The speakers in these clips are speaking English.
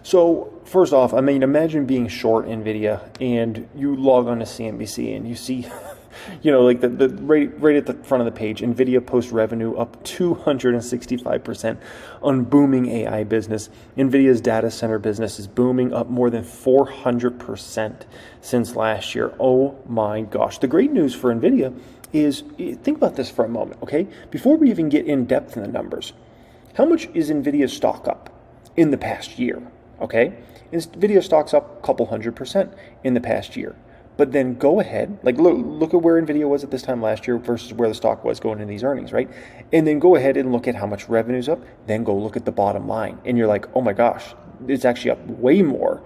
So first off, I mean, imagine being short Nvidia and you log on to CNBC and you see, like the right at the front of the page, Nvidia posts revenue up 265% on booming AI business. Nvidia's data center business is booming, up more than 400% since last year. Oh my gosh. The great news for Nvidia is, think about this for a moment, okay? Before we even get in depth in the numbers, how much is Nvidia's stock up in the past year? Okay, Nvidia stock's up a couple 100% in the past year. But then go ahead, like look at where Nvidia was at this time last year versus where the stock was going in these earnings, right? And then go ahead and look at how much revenue's up, then go look at the bottom line. And you're like, oh my gosh, it's actually up way more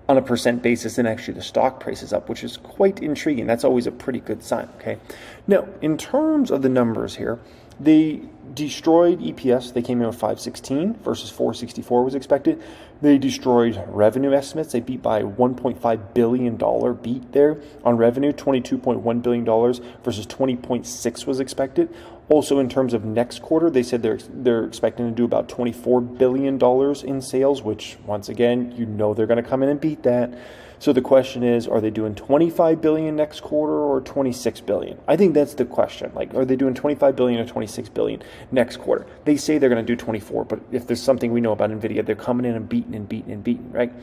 on a percent basis than actually the stock price is up, which is quite intriguing. That's always a pretty good sign, okay? Now, in terms of the numbers here, they destroyed EPS. They came in with 516 versus 464 was expected. They destroyed revenue estimates. They beat by $1.5 billion beat there on revenue, $22.1 billion versus 20.6 was expected. Also, in terms of next quarter, they said they're expecting to do about $24 billion in sales, which once again, they're going to come in and beat that. So the question is, are they doing 25 billion next quarter or 26 billion? I think that's the question. Like, are they doing 25 billion or 26 billion next quarter? They say they're going to do 24, but if there's something we know about Nvidia, they're coming in and beating, right?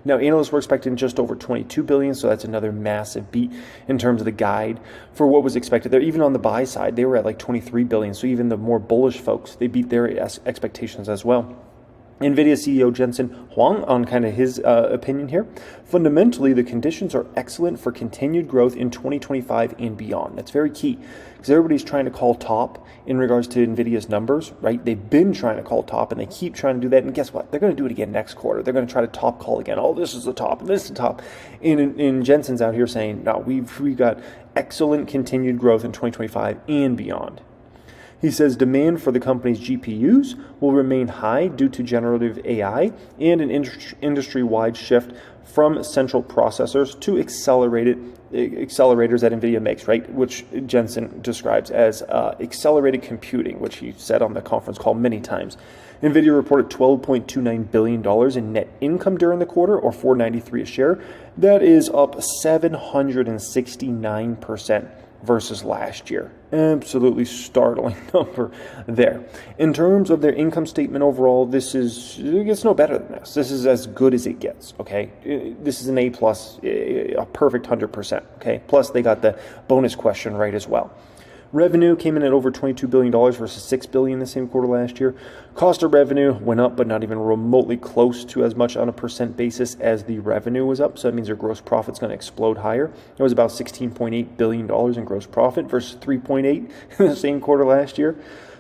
Now, analysts were expecting just over 22 billion, so that's another massive beat in terms of the guide for what was expected there. Even on the buy side, they were at like 23 billion, so even the more bullish folks, they beat their expectations as well. Nvidia CEO Jensen Huang on kind of his opinion here. Fundamentally, the conditions are excellent for continued growth in 2025 and beyond. That's very key because everybody's trying to call top in regards to Nvidia's numbers, right? They've been trying to call top and they keep trying to do that. And guess what? They're going to do it again next quarter. They're going to try to top call again. Oh, this is the top and this is the top. And Jensen's out here saying, no, we've got excellent continued growth in 2025 and beyond. He says demand for the company's GPUs will remain high due to generative AI and an industry-wide shift from central processors to accelerators that Nvidia makes, right? Which Jensen describes as accelerated computing, which he said on the conference call many times. Nvidia reported $12.29 billion in net income during the quarter, or $4.93 a share. That is up 769% versus last year. Absolutely startling number there. In terms of their income statement overall, it gets no better than this. This is as good as it gets, okay? This is an A+, a perfect 100%, okay? Plus, they got the bonus question right as well. Revenue came in at over $22 billion versus $6 billion the same quarter last year. Cost of revenue went up, but not even remotely close to as much on a percent basis as the revenue was up. So that means their gross profit's going to explode higher. It was about $16.8 billion in gross profit versus $3.8 in the same quarter last year.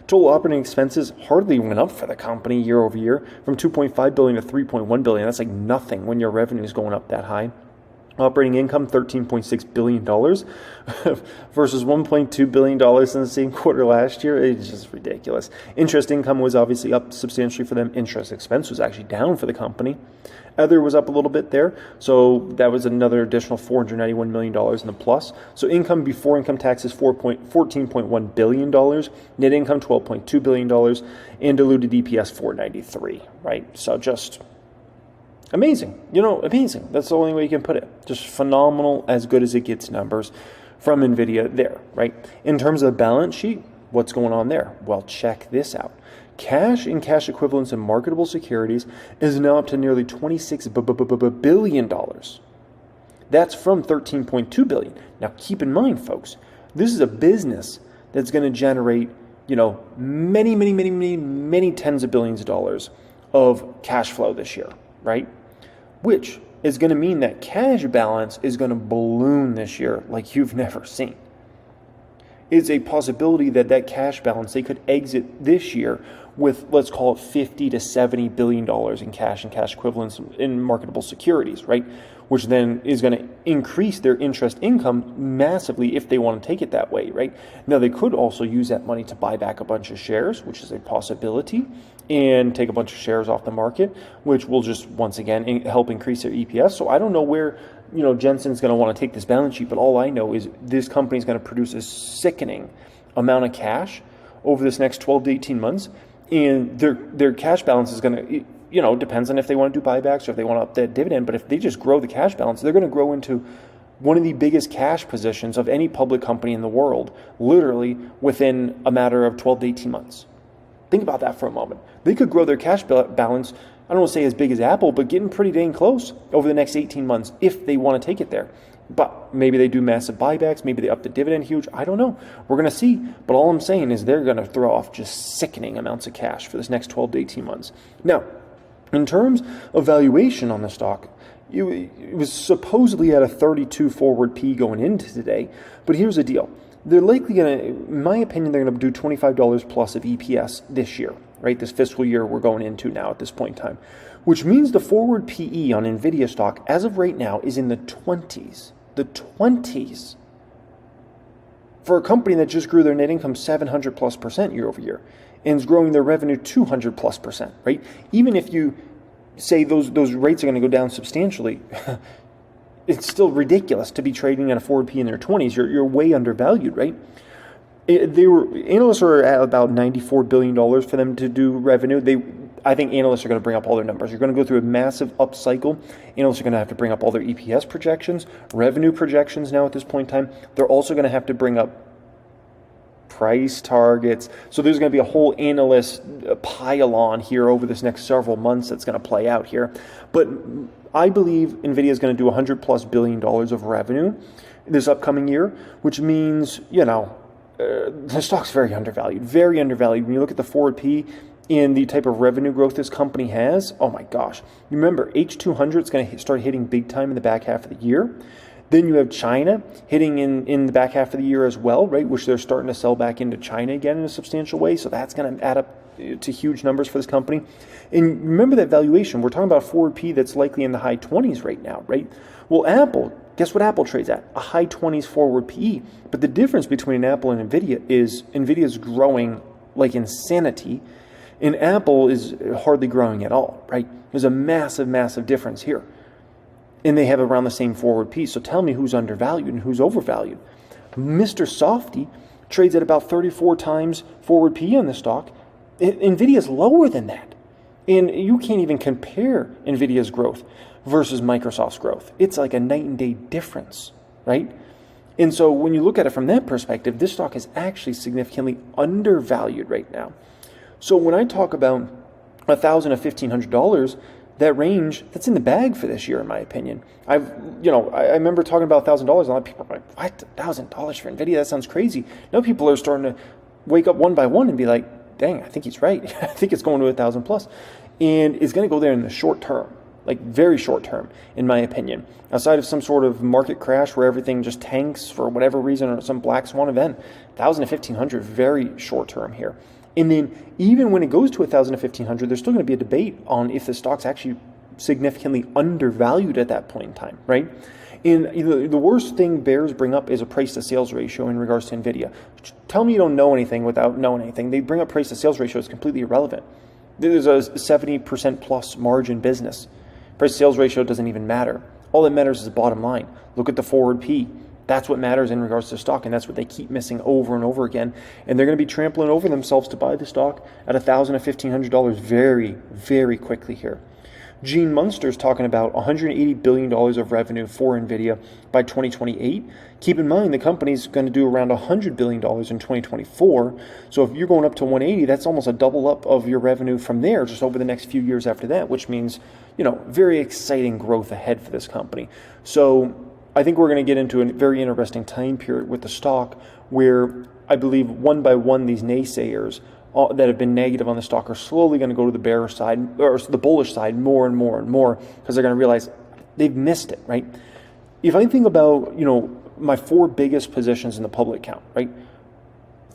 Total operating expenses hardly went up for the company year over year from $2.5 billion to $3.1 billion. That's like nothing when your revenue is going up that high. Operating income, $13.6 billion versus $1.2 billion in the same quarter last year. It's just ridiculous. Interest income was obviously up substantially for them. Interest expense was actually down for the company. Other was up a little bit there. So that was another additional $491 million in the plus. So income before income taxes, $14.1 billion. Net income, $12.2 billion. And diluted EPS, $4.93, right? So just amazing, amazing. That's the only way you can put it. Just phenomenal, as good as it gets numbers from Nvidia there, right? In terms of the balance sheet, what's going on there? Well, check this out. Cash and cash equivalents in marketable securities is now up to nearly $26 billion. That's from $13.2 billion. Now, keep in mind, folks, this is a business that's going to generate, many tens of billions of dollars of cash flow this year, right? Which is going to mean that cash balance is going to balloon this year like you've never seen. It's a possibility that cash balance, they could exit this year with, let's call it $50 to $70 billion in cash and cash equivalents in marketable securities, right? Which then is going to increase their interest income massively if they want to take it that way, right? Now, they could also use that money to buy back a bunch of shares, which is a possibility, and take a bunch of shares off the market, which will just, once again, help increase their EPS. So I don't know where, Jensen's going to want to take this balance sheet, but all I know is this company is going to produce a sickening amount of cash over this next 12 to 18 months, and their cash balance is going to it depends on if they want to do buybacks or if they want to up that dividend. But if they just grow the cash balance, they're going to grow into one of the biggest cash positions of any public company in the world, literally within a matter of 12 to 18 months. Think about that for a moment. They could grow their cash balance, I don't want to say as big as Apple, but getting pretty dang close over the next 18 months if they want to take it there. But maybe they do massive buybacks, maybe they up the dividend huge, I don't know. We're going to see. But all I'm saying is they're going to throw off just sickening amounts of cash for this next 12 to 18 months. Now, in terms of valuation on the stock, it was supposedly at a 32 forward P going into today, but here's the deal. They're likely going to, in my opinion, they're going to do $25 plus of EPS this year, right? This fiscal year we're going into now at this point in time, which means the forward PE on Nvidia stock as of right now is in the 20s. The 20s. For a company that just grew their net income 700+% year over year and is growing their revenue 200+%, right? Even if you say those rates are going to go down substantially, it's still ridiculous to be trading at a forward P in their 20s. You're way undervalued, right? Analysts are at about $94 billion for them to do revenue. I think analysts are going to bring up all their numbers. You're going to go through a massive up cycle. Analysts are going to have to bring up all their EPS projections, revenue projections now at this point in time. They're also going to have to bring up price targets. So there's going to be a whole analyst pile on here over this next several months that's going to play out here. But I believe Nvidia is going to do $100+ billion of revenue this upcoming year, which means, the stock's very undervalued, very undervalued. When you look at the forward P and the type of revenue growth this company has, oh my gosh. You remember, H200 is going to start hitting big time in the back half of the year. Then you have China hitting in the back half of the year as well, right, which they're starting to sell back into China again in a substantial way. So that's going to add up to huge numbers for this company. And remember that valuation. We're talking about forward P that's likely in the high 20s right now, right? Well, Apple, guess what Apple trades at? A high 20s forward PE. But the difference between Apple and Nvidia is Nvidia's growing like insanity, and Apple is hardly growing at all, right? There's a massive, massive difference here. And they have around the same forward P. So tell me who's undervalued and who's overvalued. Mr. Softy trades at about 34 times forward P on the stock. Nvidia's lower than that. And you can't even compare Nvidia's growth versus Microsoft's growth. It's like a night and day difference, right? And so when you look at it from that perspective, this stock is actually significantly undervalued right now. So when I talk about $1,000 to $1,500, that range, that's in the bag for this year, in my opinion. I remember talking about $1,000, and a lot of people are like, what, $1,000 for Nvidia? That sounds crazy. Now people are starting to wake up one by one and be like, dang, I think he's right. I think it's going to 1,000 plus. And it's going to go there in the short term, like very short term, in my opinion. Outside of some sort of market crash where everything just tanks for whatever reason or some black swan event, 1,000 to 1,500, very short term here. And then even when it goes to 1,000 to 1,500, there's still going to be a debate on if the stock's actually significantly undervalued at that point in time, right? And the worst thing bears bring up is a price to sales ratio in regards to Nvidia. Tell me you don't know anything without knowing anything. They bring up price to sales ratio is completely irrelevant. There's a 70% plus margin business. Price to sales ratio doesn't even matter. All that matters is the bottom line. Look at the forward P. That's what matters in regards to stock, and that's what they keep missing over and over again. And they're going to be trampling over themselves to buy the stock at $1,000 to $1,500 very, very quickly here. Gene Munster's talking about $180 billion of revenue for Nvidia by 2028. Keep in mind the company's going to do around $100 billion in 2024. So if you're going up to 180, that's almost a double up of your revenue from there just over the next few years after that, which means, very exciting growth ahead for this company. So I think we're going to get into a very interesting time period with the stock where I believe one by one these naysayers that have been negative on the stock are slowly going to go to the bearish side or the bullish side more and more and more because they're going to realize they've missed it, right? If I think about, my four biggest positions in the public count, right?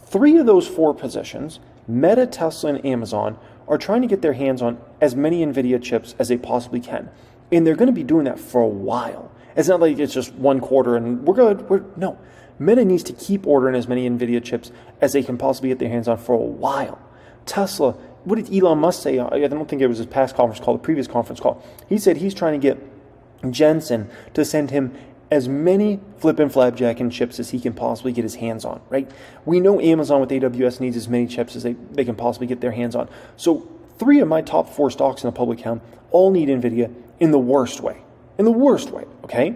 3 of those 4 positions, Meta, Tesla, and Amazon, are trying to get their hands on as many Nvidia chips as they possibly can. And they're going to be doing that for a while. It's not like it's just one quarter and we're good. No. Meta needs to keep ordering as many Nvidia chips as they can possibly get their hands on for a while. Tesla, what did Elon Musk say? I don't think it was his past conference call, the previous conference call. He said he's trying to get Jensen to send him as many flippin' flapjacking chips as he can possibly get his hands on, right? We know Amazon with AWS needs as many chips as they can possibly get their hands on. So 3 of my top 4 stocks in the public count all need Nvidia in the worst way. In the worst way, okay?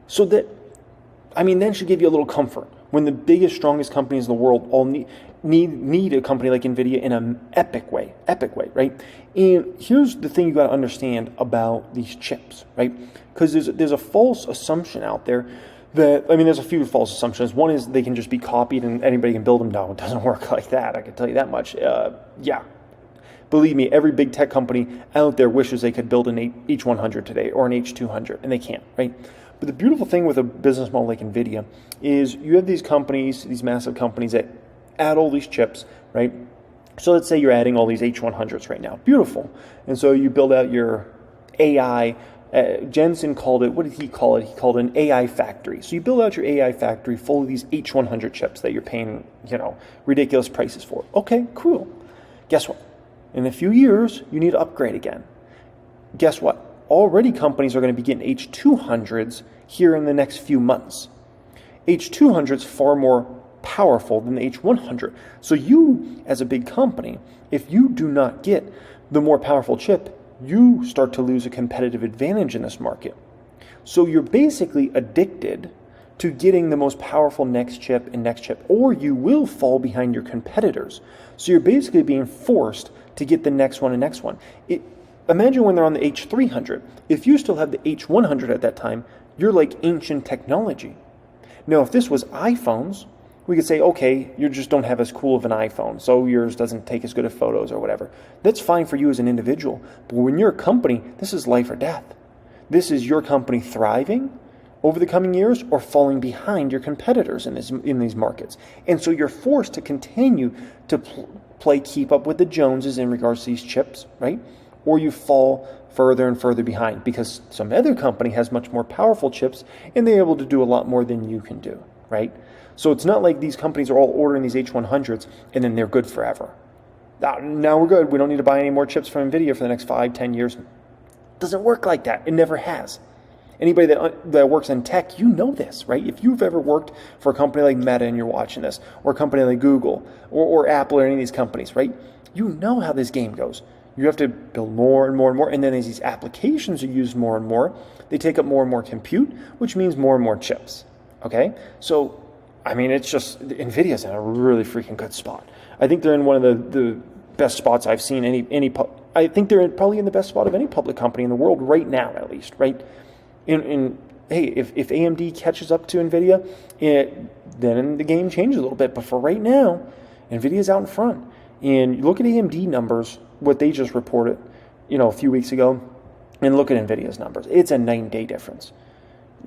So that, that should give you a little comfort. When the biggest, strongest companies in the world all need a company like Nvidia in an epic way, right? And here's the thing you got to understand about these chips, right? Because there's a false assumption out there that, there's a few false assumptions. One is they can just be copied and anybody can build them. No, it doesn't work like that. I can tell you that much. Believe me, every big tech company out there wishes they could build an H100 today or an H200, and they can't, right? But the beautiful thing with a business model like Nvidia is you have these companies, these massive companies that add all these chips, right? So let's say you're adding all these H100s right now. Beautiful. And so you build out your AI. Jensen called it, what did he call it? He called it an AI factory. So you build out your AI factory full of these H100 chips that you're paying, ridiculous prices for. Okay, cool. Guess what? In a few years, you need to upgrade again. Guess what? Already companies are going to be getting H200s here in the next few months. H200's far more powerful than the H100. So you, as a big company, if you do not get the more powerful chip, you start to lose a competitive advantage in this market. So you're basically addicted to getting the most powerful next chip, or you will fall behind your competitors. So you're basically being forced to get the next one. Imagine when they're on the H300. If you still have the H100 at that time, you're like ancient technology. Now, if this was iPhones, we could say, okay, you just don't have as cool of an iPhone, so yours doesn't take as good of photos or whatever. That's fine for you as an individual. But when you're a company, this is life or death. This is your company thriving over the coming years or falling behind your competitors in these markets. And so you're forced to continue to play keep up with the Joneses in regards to these chips, right? Or you fall further and further behind because some other company has much more powerful chips and they're able to do a lot more than you can do, right? So it's not like these companies are all ordering these H100s and then they're good forever. Now we're good. We don't need to buy any more chips from Nvidia for the next 5-10 years. It doesn't work like that. It never has. Anybody that works in tech, you know this, right? If you've ever worked for a company like Meta and you're watching this, or a company like Google, or Apple, or any of these companies, right? You know how this game goes. You have to build more and more and more, and then as these applications are used more and more, they take up more and more compute, which means more and more chips, okay? So, it's just, NVIDIA's in a really freaking good spot. I think they're in one of the best spots I've seen I think they're probably in the best spot of any public company in the world right now, at least, right? Hey, if AMD catches up to NVIDIA, then the game changes a little bit. But for right now, NVIDIA's out in front. And you look at AMD numbers, what they just reported, a few weeks ago, and look at NVIDIA's numbers. It's a 9-day difference.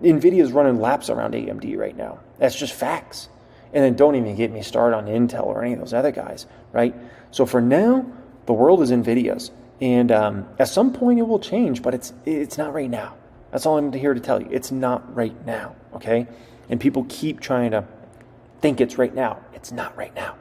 NVIDIA's running laps around AMD right now. That's just facts. And then don't even get me started on Intel or any of those other guys, right? So for now, the world is NVIDIA's. And at some point it will change, but it's not right now. That's all I'm here to tell you. It's not right now, okay? And people keep trying to think it's right now. It's not right now.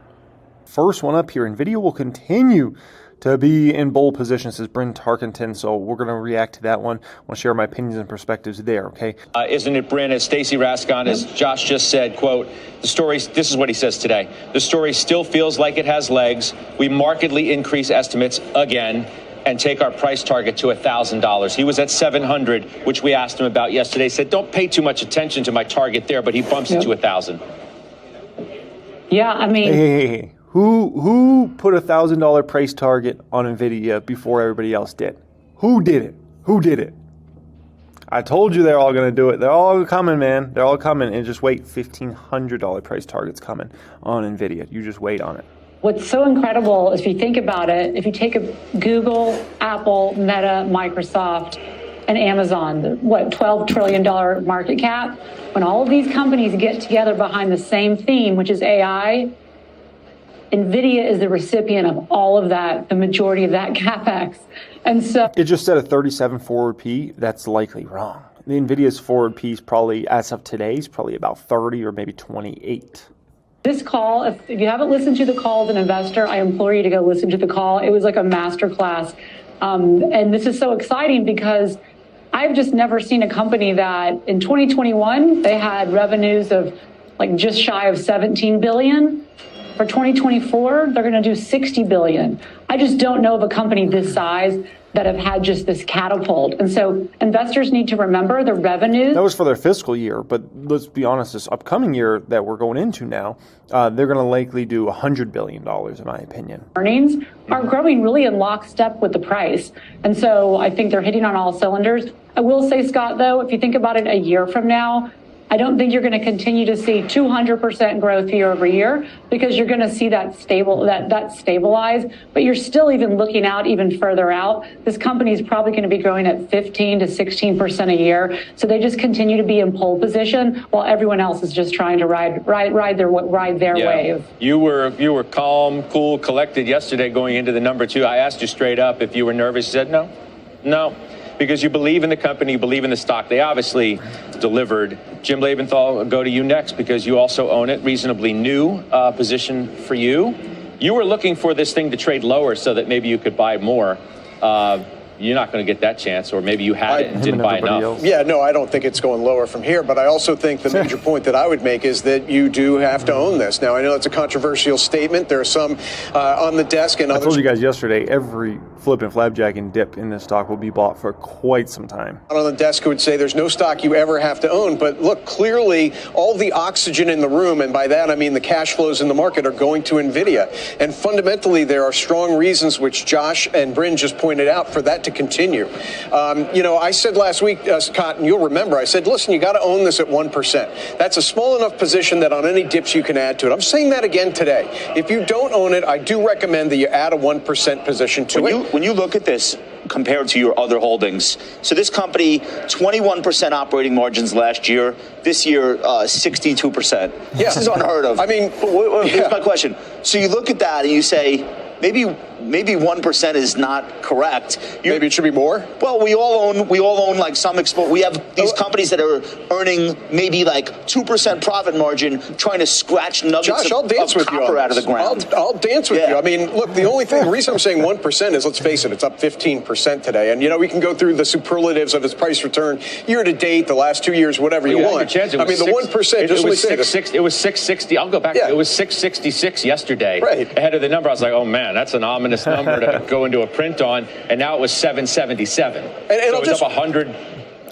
First one up here, NVIDIA will continue to be in bull positions, says Bryn Tarkenton. So we're going to react to that one. I want to share my opinions and perspectives there, okay? Isn't it, Bryn, as Stacey Rascon, as Josh just said, quote, the story, this is what he says today, the story still feels like it has legs. We markedly increase estimates again and take our price target to $1,000. He was at $700, which we asked him about yesterday. He said, don't pay too much attention to my target there, but he bumps it to $1,000. Yeah, Hey. Who put $1,000 price target on NVIDIA before everybody else did? Who did it? I told you they're all going to do it. They're all coming, man. They're all coming. And just wait, $1,500 price target's coming on NVIDIA. You just wait on it. What's so incredible is if you think about it, if you take a Google, Apple, Meta, Microsoft, and Amazon, $12 trillion market cap, when all of these companies get together behind the same theme, which is AI, NVIDIA is the recipient of all of that, the majority of that CapEx. And so it just said a 37 forward P. That's likely wrong. The NVIDIA's forward P is probably, as of today, is probably about 30 or maybe 28. This call, if you haven't listened to the call as an investor, I implore you to go listen to the call. It was like a master class. And this is so exciting because I've just never seen a company that in 2021, they had revenues of like just shy of 17 billion. For 2024, they're going to do $60 billion. I just don't know of a company this size that have had just this catapult. And so investors need to remember the revenue. That was for their fiscal year, but let's be honest, this upcoming year that we're going into now, they're going to likely do $100 billion, in my opinion. Earnings are growing really in lockstep with the price. And so I think they're hitting on all cylinders. I will say, Scott, though, if you think about it a year from now, I don't think you're going to continue to see 200% growth year over year, because you're going to see that stabilize. But you're still even looking out even further out. This company is probably going to be growing at 15 to 16% a year. So they just continue to be in pole position while everyone else is just trying to ride their wave. You were calm, cool, collected yesterday going into the number 2. I asked you straight up if you were nervous. You said no. Because you believe in the company, you believe in the stock. They obviously delivered. Jim Lebenthal, I'll go to you next because you also own it. Reasonably new position for you. You were looking for this thing to trade lower so that maybe you could buy more. You're not going to get that chance, or maybe you had it and didn't buy enough. Yeah, no, I don't think it's going lower from here, but I also think the major point that I would make is that you do have to own this. Now, I know it's a controversial statement. There are some on the desk and others. I told you guys yesterday, every flip and flapjack and dip in this stock will be bought for quite some time. On the desk who would say there's no stock you ever have to own, but look, clearly all the oxygen in the room, and by that I mean the cash flows in the market, are going to Nvidia. And fundamentally, there are strong reasons, which Josh and Bryn just pointed out, for that to continue. I said last week, Scott, and you'll remember, I said, listen, you got to own this at 1%. That's a small enough position that on any dips you can add to it. I'm saying that again today. If you don't own it, I do recommend that you add a 1% position to it. When you look at this compared to your other holdings, so this company, 21% operating margins last year. This year, 62%. Yeah. This is unheard of. I mean, here's my question. So you look at that and you say, maybe 1% is not correct. Maybe it should be more. Well, we all own like some we have these companies that are earning maybe like 2% profit margin, trying to scratch nuggets of copper out of the ground. I'll dance with you. I mean, look, the reason I'm saying 1% is, let's face it, it's up 15% today. And, we can go through the superlatives of its price return year to date, the last 2 years, whatever you want. I mean, the 1%, it was 660. I'll go back. Yeah. It was 666 yesterday. Right. Ahead of the number. I was like, oh, man, that's an ominous number to go into a print on. And now it was 777. And so it was up 100.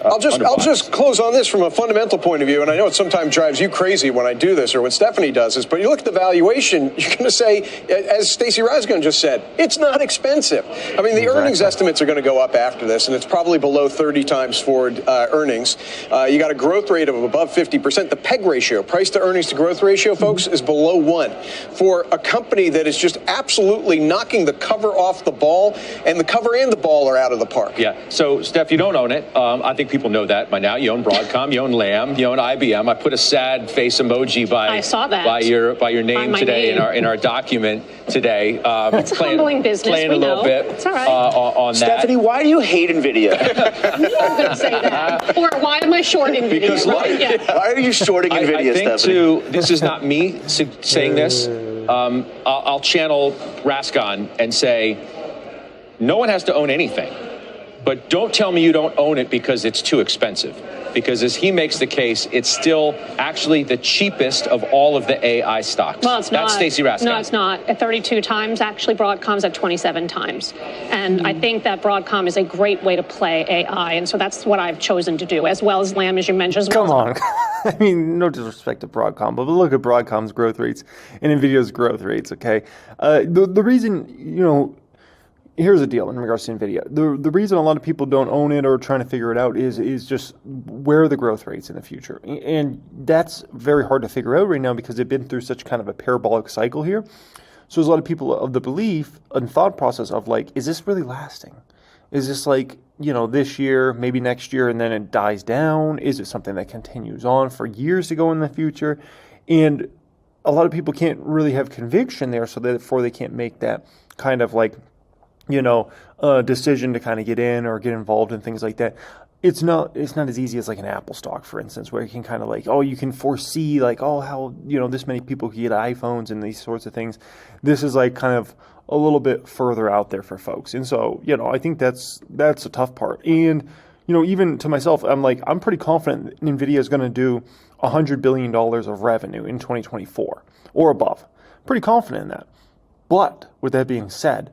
I'll just close on this from a fundamental point of view, and I know it sometimes drives you crazy when I do this or when Stephanie does this, but you look at the valuation, you're going to say, as Stacey Rasgon just said, it's not expensive. I mean, the earnings estimates are going to go up after this, and it's probably below 30 times forward earnings. You got a growth rate of above 50%. The PEG ratio, price to earnings to growth ratio, folks, is below 1 for a company that is just absolutely knocking the cover off the ball, and the cover and the ball are out of the park. Yeah. So, Steph, you don't own it. I think people know that by now. You own Broadcom, you own Lam, you own IBM. I put a sad face emoji by your name today in our document today. It's a humbling business. Playing a little bit. It's all right. On Stephanie, that. wha do you hate Nvidia? You are going to say that. Or why am I short Nvidia? Because why are you shorting Nvidia, I think Stephanie? this is not me saying this. I'll channel Rascon and say, no one has to own anything. But don't tell me you don't own it because it's too expensive. Because as he makes the case, it's still actually the cheapest of all of the AI stocks. Well, it's not. That's Stacey Rascon. No, it's not. At 32 times, actually, Broadcom's at 27 times. And I think that Broadcom is a great way to play AI. And so that's what I've chosen to do, as well as Lam, as you mentioned. Come on. I mean, no disrespect to Broadcom, but look at Broadcom's growth rates and NVIDIA's growth rates, okay? The reason, here's the deal in regards to Nvidia. The reason a lot of people don't own it or trying to figure it out is just where are the growth rates in the future, and that's very hard to figure out right now because they've been through such kind of a parabolic cycle here. So there's a lot of people of the belief and thought process of like, is this really lasting? Is this like this year, maybe next year, and then it dies down? Is it something that continues on for years to go in the future? And a lot of people can't really have conviction there, so therefore they can't make that kind of like a decision to kind of get in or get involved in things like that. It's not as easy as like an Apple stock, for instance, where you can kind of like, you can foresee like, how, this many people can get iPhones and these sorts of things. This is like kind of a little bit further out there for folks. And so, I think that's a tough part. And, even to myself, I'm pretty confident Nvidia is going to do $100 billion of revenue in 2024 or above. Pretty confident in that. But with that being said,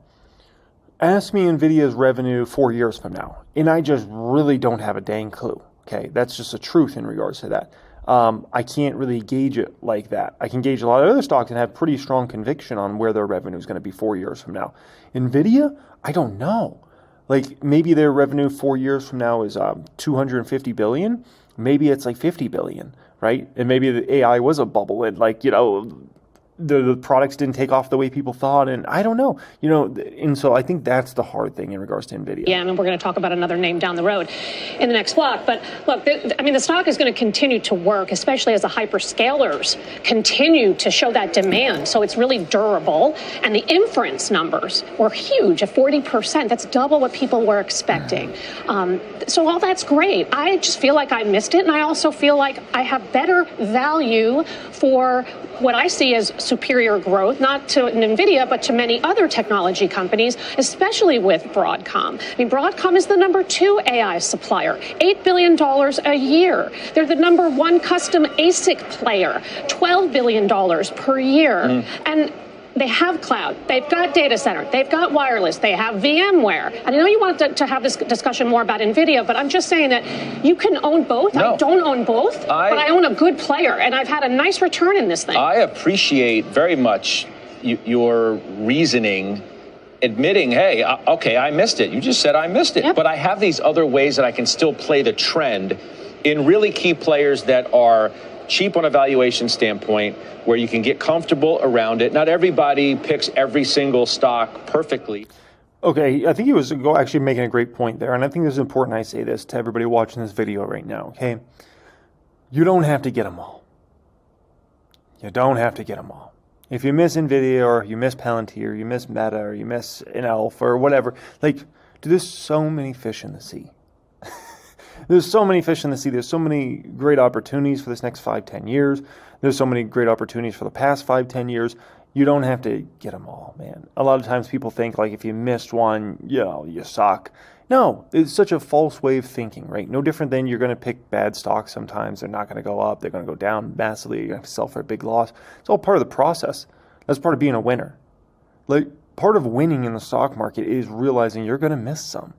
ask me Nvidia's revenue 4 years from now, and I just really don't have a dang clue. Okay, that's just the truth in regards to that. I can't really gauge it like that. I can gauge a lot of other stocks and have pretty strong conviction on where their revenue is going to be 4 years from now. Nvidia, I don't know. Like maybe their revenue 4 years from now is 250 billion. Maybe it's like 50 billion, right? And maybe the AI was a bubble and like, the products didn't take off the way people thought, and I don't know, and so I think that's the hard thing in regards to Nvidia. Yeah, and we're going to talk about another name down the road in the next block. But look, the stock is going to continue to work, especially as the hyperscalers continue to show that demand. So it's really durable, and the inference numbers were huge, at 40%. That's double what people were expecting. So all that's great. I just feel like I missed it, and I also feel like I have better value for what I see as superior growth, not to Nvidia, but to many other technology companies, especially with Broadcom. I mean, Broadcom is the number 2 AI supplier, $8 billion a year. They're the number 1 custom ASIC player, $12 billion per year. And they have cloud, they've got data center, they've got wireless, they have VMware. And I know you want to have this discussion more about Nvidia, but I'm just saying that you can own both. No. I don't own both, but I own a good player, and I've had a nice return in this thing. I appreciate very much your reasoning, admitting, hey, okay, I missed it. You just said I missed it. Yep. But I have these other ways that I can still play the trend in really key players that are cheap on a valuation standpoint, where you can get comfortable around it. Not everybody picks every single stock perfectly. Okay, I think he was actually making a great point there, and I think it's important I say this to everybody watching this video right now, okay? You don't have to get them all. You don't have to get them all. If you miss Nvidia, or you miss Palantir, you miss Meta, or you miss an Elf, or whatever, there's so many fish in the sea. There's so many fish in the sea. There's so many great opportunities for this next 5-10 years. There's so many great opportunities for the past 5-10 years. You don't have to get them all, man. A lot of times people think if you missed one, you suck. No, it's such a false way of thinking, right? No different than you're going to pick bad stocks sometimes. They're not going to go up. They're going to go down massively. You're going to sell for a big loss. It's all part of the process. That's part of being a winner. Part of winning in the stock market is realizing you're going to miss some.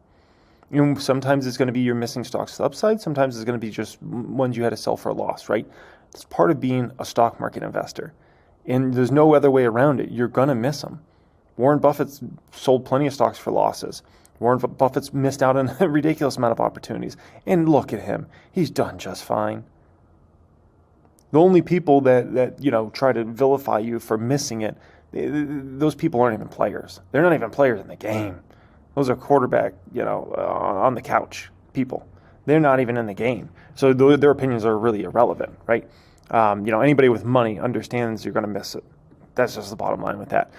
Sometimes it's going to be you're missing stocks to the upside. Sometimes it's going to be just ones you had to sell for a loss, right? It's part of being a stock market investor. And there's no other way around it. You're going to miss them. Warren Buffett's sold plenty of stocks for losses. Warren Buffett's missed out on a ridiculous amount of opportunities. And look at him. He's done just fine. The only people that try to vilify you for missing it, those people aren't even players. They're not even players in the game. Those are quarterback, on the couch people. They're not even in the game. So their opinions are really irrelevant, right? Anybody with money understands you're going to miss it. That's just the bottom line with that.